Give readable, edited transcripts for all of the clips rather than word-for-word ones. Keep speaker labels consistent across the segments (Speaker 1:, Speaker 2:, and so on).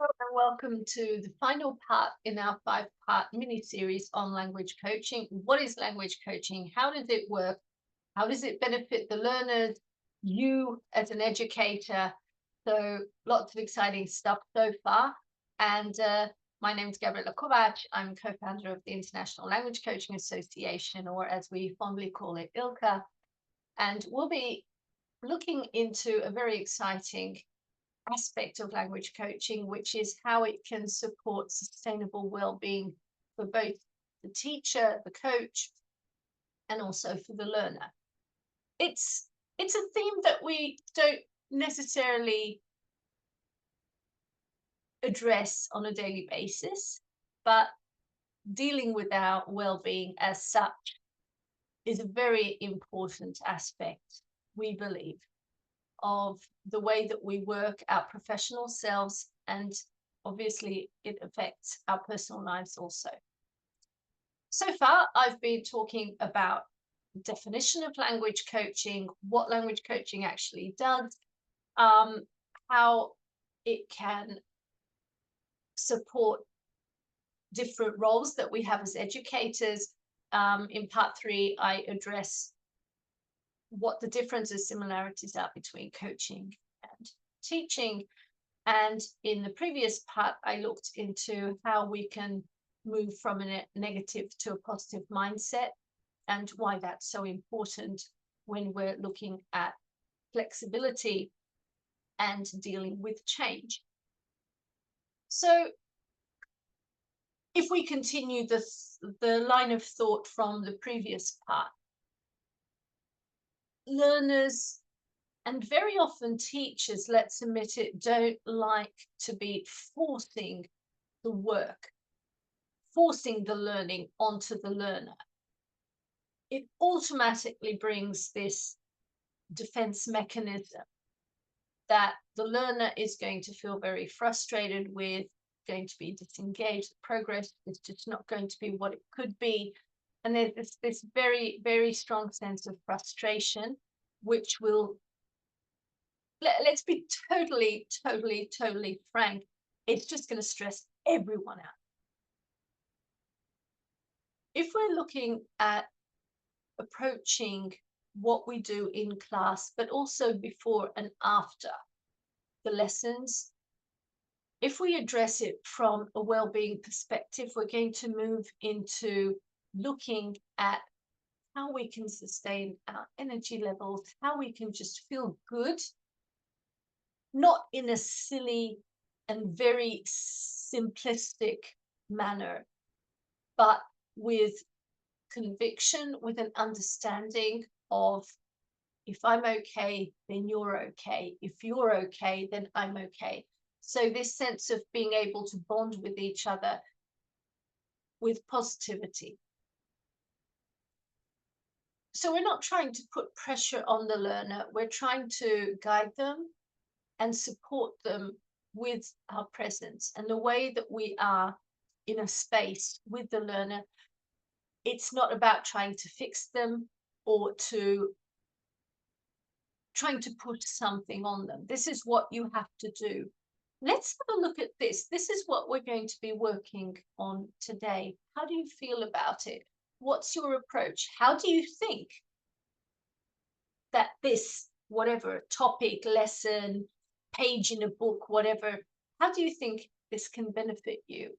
Speaker 1: And welcome to the final part in our 5-part mini series on language coaching. What is language coaching? How does it work? How does it benefit the learners, you as an educator? So, lots of exciting stuff so far. And my name is Gabriella Kovács. I'm co founder of the International Language Coaching Association, or as we fondly call it, ILCA. And we'll be looking into a very exciting aspect of language coaching, which is how it can support sustainable well-being for both the teacher, the coach, and also for the learner. It's a theme that we don't necessarily address on a daily basis, but dealing with our well-being as such is a very important aspect, we believe, of the way that we work, our professional selves, and obviously it affects our personal lives also. So far, I've been talking about the definition of language coaching, what language coaching actually does, how it can support different roles that we have as educators. In part 3, I address what the differences, similarities are between coaching and teaching. And in the previous part, I looked into how we can move from a negative to a positive mindset and why that's so important when we're looking at flexibility and dealing with change. So if we continue the line of thought from the previous part, learners and very often teachers, let's admit it, don't like to be forcing the work, forcing the learning onto the learner. It automatically brings this defense mechanism that the learner is going to feel very frustrated with, going to be disengaged. Progress is just not going to be what it could be. And there's this very, very strong sense of frustration, which will, let's be totally frank, it's just going to stress everyone out. If we're looking at approaching what we do in class, but also before and after the lessons, if we address it from a well-being perspective, we're going to move into looking at how we can sustain our energy levels, how we can just feel good, not in a silly and very simplistic manner, but with conviction, with an understanding of, if I'm okay, then you're okay. If you're okay, then I'm okay. So this sense of being able to bond with each other with positivity. So we're not trying to put pressure on the learner. We're trying to guide them and support them with our presence and the way that we are in a space with the learner. It's not about trying to fix them or trying to put something on them. This is what you have to do. Let's have a look at this. This is what we're going to be working on today. How do you feel about it? What's your approach? How do you think that this, whatever topic, lesson, page in a book, whatever, how do you think this can benefit you?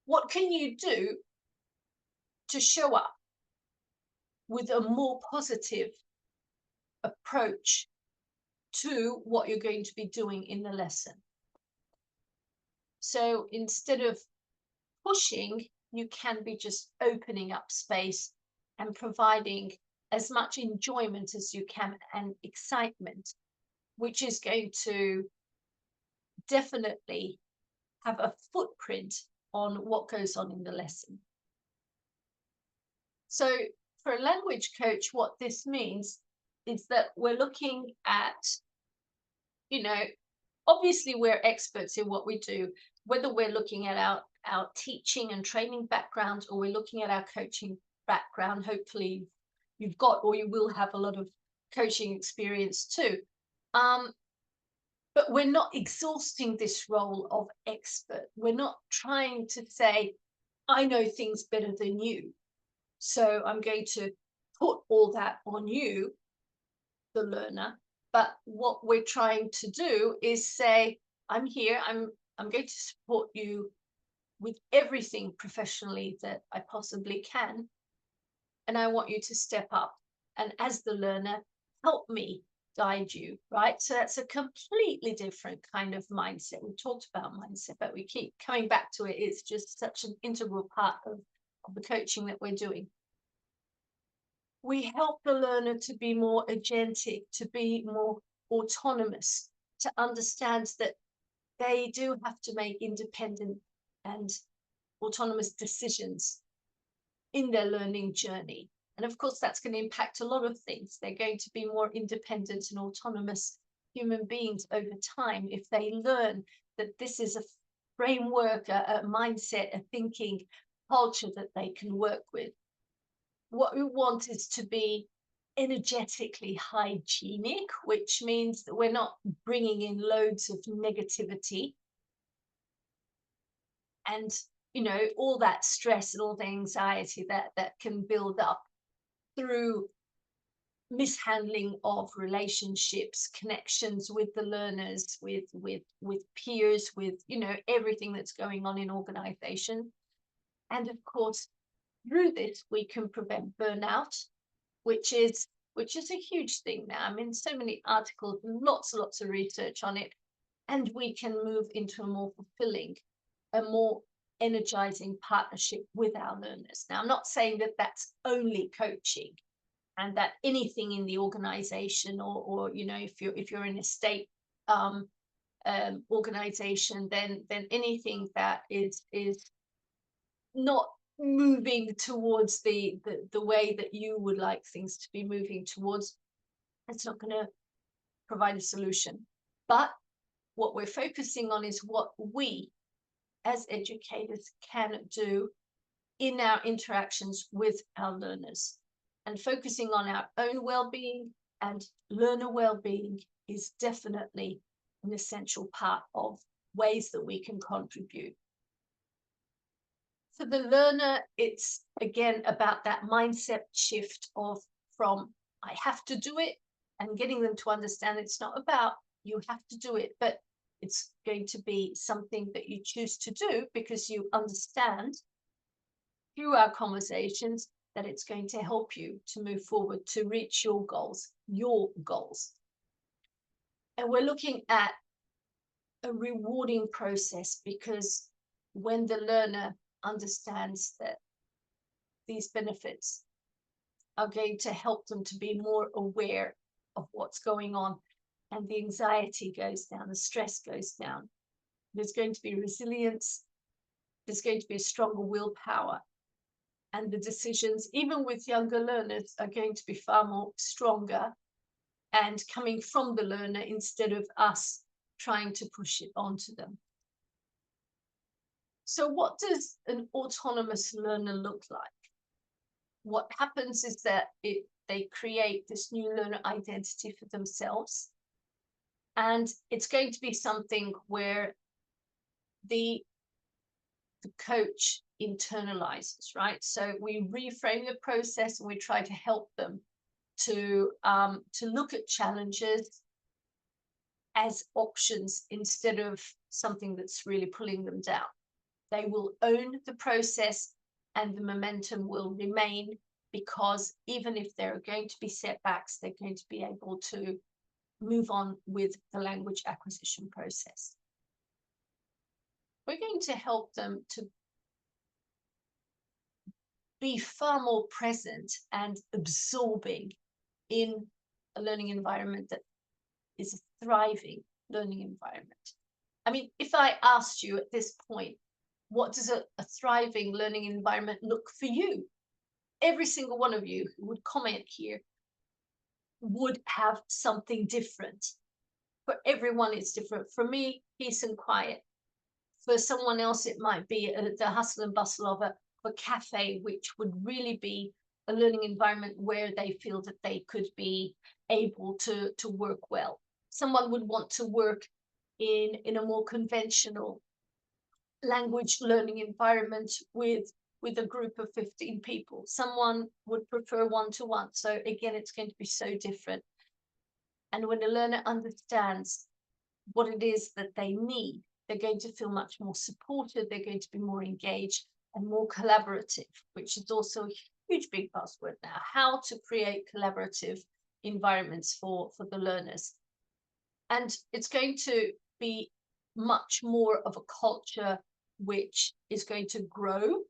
Speaker 1: What can you do to show up with a more positive approach to what you're going to be doing in the lesson? So instead of pushing, you can be just opening up space and providing as much enjoyment as you can and excitement, which is going to definitely have a footprint on what goes on in the lesson. So for a language coach, what this means is that we're looking at, obviously we're experts in what we do, whether we're looking at our teaching and training background or we're looking at our coaching background. Hopefully you've got or you will have a lot of coaching experience too. But we're not exhausting this role of expert. We're not trying to say, I know things better than you, so I'm going to put all that on you, the learner. But what we're trying to do is say, I'm here, I'm going to support you with everything professionally that I possibly can. And I want you to step up. And as the learner, help me guide you, right? So that's a completely different kind of mindset. We talked about mindset, but we keep coming back to it. It's just such an integral part of the coaching that we're doing. We help the learner to be more agentic, to be more autonomous, to understand that they do have to make independent and autonomous decisions in their learning journey. And of course, that's going to impact a lot of things. They're going to be more independent and autonomous human beings over time if they learn that this is a framework, a mindset, a thinking culture that they can work with. What we want is to be energetically hygienic, which means that we're not bringing in loads of negativity and, you know, all that stress and all the anxiety that can build up through mishandling of relationships, connections with the learners, with peers, with, you know, everything that's going on in organization. And of course, through this, we can prevent burnout, which is a huge thing now. I mean, so many articles, lots of research on it, and we can move into a more fulfilling, a more energizing partnership with our learners. Now, I'm not saying that that's only coaching, and that anything in the organization, or you know, if you're in a state organization, then anything that is not moving towards the way that you would like things to be moving towards, it's not going to provide a solution. But what we're focusing on is what we as educators can do in our interactions with our learners. And focusing on our own well-being and learner well-being is definitely an essential part of ways that we can contribute. For the learner, it's again about that mindset shift from I have to do it, and getting them to understand it's not about you have to do it, but it's going to be something that you choose to do because you understand through our conversations that it's going to help you to move forward to reach your goals. And we're looking at a rewarding process, because when the learner understands that these benefits are going to help them to be more aware of what's going on, and the anxiety goes down, the stress goes down, there's going to be resilience, there's going to be a stronger willpower, and the decisions, even with younger learners, are going to be far more stronger and coming from the learner instead of us trying to push it onto them. So what does an autonomous learner look like? What happens is that they create this new learner identity for themselves. And it's going to be something where the coach internalizes, right? So we reframe the process and we try to help them to look at challenges as options instead of something that's really pulling them down. They will own the process and the momentum will remain, because even if there are going to be setbacks, they're going to be able to move on with the language acquisition process. We're going to help them to be far more present and absorbing in a learning environment that is a thriving learning environment. I mean, if I asked you at this point, what does a thriving learning environment look for you? Every single one of you who would comment here would have something different. For everyone, it's different. For me, peace and quiet. For someone else, it might be the hustle and bustle of a cafe, which would really be a learning environment where they feel that they could be able to work well. Someone would want to work in a more conventional language learning environment with a group of 15 people. Someone would prefer one-to-one. So again, it's going to be so different. And when a learner understands what it is that they need, they're going to feel much more supported, they're going to be more engaged and more collaborative, which is also a huge big buzzword now, how to create collaborative environments for the learners. And it's going to be much more of a culture which is going to grow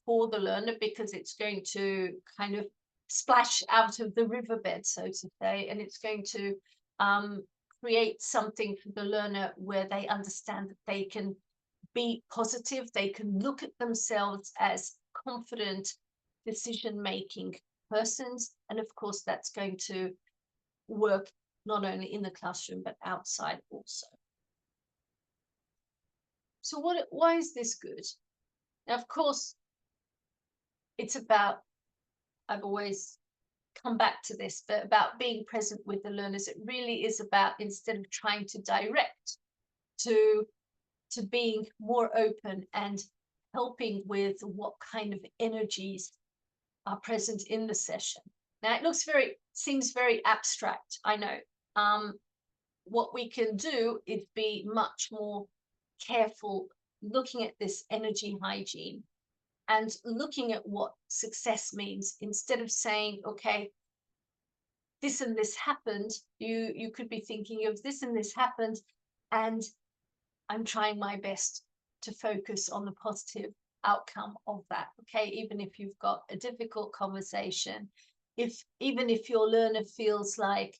Speaker 1: for the learner, because it's going to kind of splash out of the riverbed, so to say, and it's going to create something for the learner where they understand that they can be positive, they can look at themselves as confident decision-making persons, and of course that's going to work not only in the classroom but outside also. So why is this good? Now, of course, it's about, I've always come back to this, but about being present with the learners. It really is about, instead of trying to direct, to being more open and helping with what kind of energies are present in the session. Now, it seems very abstract, I know. What we can do is be much more careful looking at this energy hygiene and looking at what success means. Instead of saying, okay, this and this happened, you could be thinking of this and this happened, and I'm trying my best to focus on the positive outcome of that. Okay, even if you've got a difficult conversation, even if your learner feels like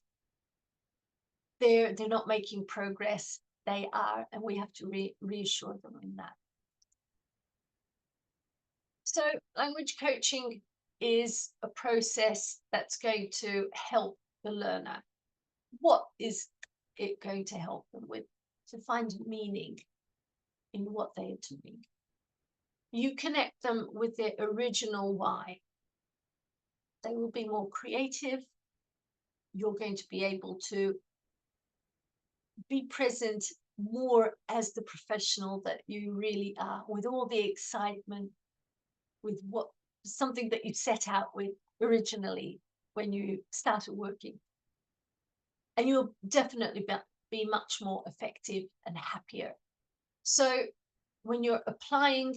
Speaker 1: they're not making progress, they are, and we have to reassure them in that. So language coaching is a process that's going to help the learner. What is it going to help them with? To find meaning in what they are doing. You connect them with their original why. They will be more creative. You're going to be able to be present more as the professional that you really are, with all the excitement, with something that you set out with originally when you started working. And you'll definitely be much more effective and happier. So when you're applying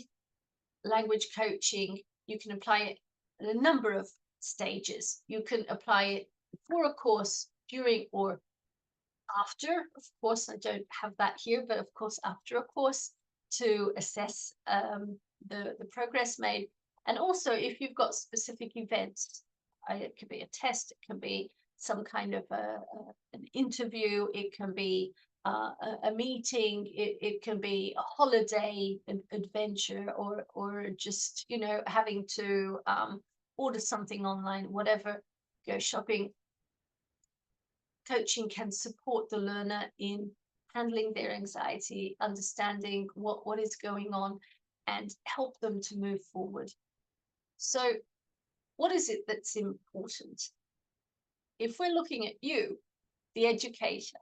Speaker 1: language coaching, you can apply it at a number of stages. You can apply it before a course, during, or after. Of course, I don't have that here, but of course after a course, to assess the progress made. And also if you've got specific events, it could be a test, it can be some kind of an interview, it can be a meeting, it can be a holiday, an adventure, or just, you know, having to order something online, whatever, go shopping. Coaching can support the learner in handling their anxiety, understanding what is going on, and help them to move forward. So what is it that's important? If we're looking at you, the educator,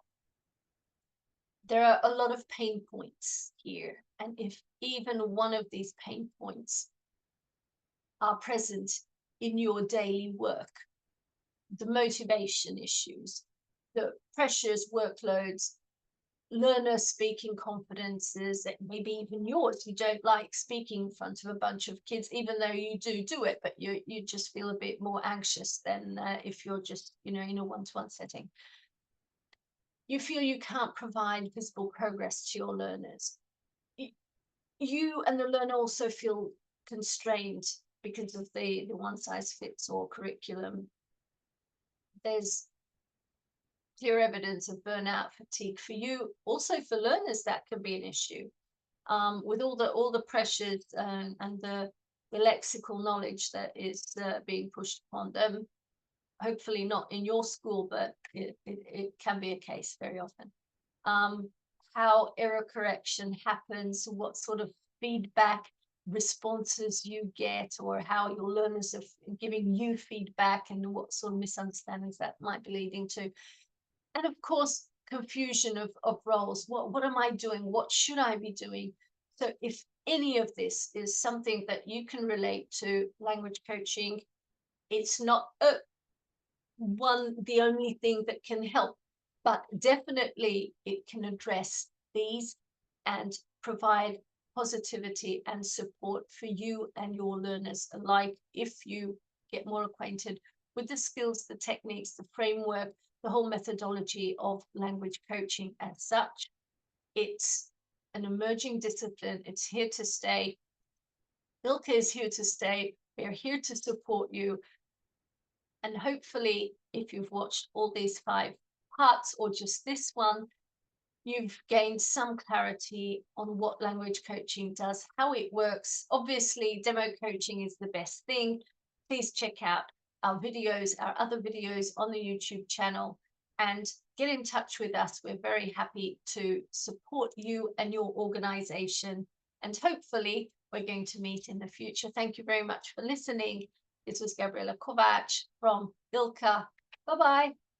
Speaker 1: there are a lot of pain points here. And if even one of these pain points are present in your daily work, the motivation issues, the pressures, workloads, learner speaking confidences, maybe even yours, you don't like speaking in front of a bunch of kids, even though you do it, but you just feel a bit more anxious than if you're just, you know, in a one-to-one setting. You feel you can't provide visible progress to your learners. You and the learner also feel constrained because of the one-size-fits-all curriculum. There's clear evidence of burnout, fatigue for you. Also for learners, that can be an issue. With all the pressures and the lexical knowledge that is being pushed upon them. Hopefully not in your school, but it can be a case very often. How error correction happens, what sort of feedback responses you get, or how your learners are giving you feedback, and what sort of misunderstandings that might be leading to. And of course, confusion of roles. What am I doing? What should I be doing? So if any of this is something that you can relate to language coaching, it's not the only thing that can help, but definitely it can address these and provide positivity and support for you and your learners alike if you get more acquainted with the skills, the techniques, the framework, the whole methodology of language coaching as such. It's an emerging discipline. It's here to stay. ILCA is here to stay. We're here to support you. And hopefully, if you've watched all these 5 parts or just this one, you've gained some clarity on what language coaching does, how it works. Obviously, demo coaching is the best thing. Please check out our videos, our other videos on the YouTube channel, and get in touch with us. We're very happy to support you and your organization. And hopefully, we're going to meet in the future. Thank you very much for listening. This was Gabriella Kovács from ILCA. Bye-bye.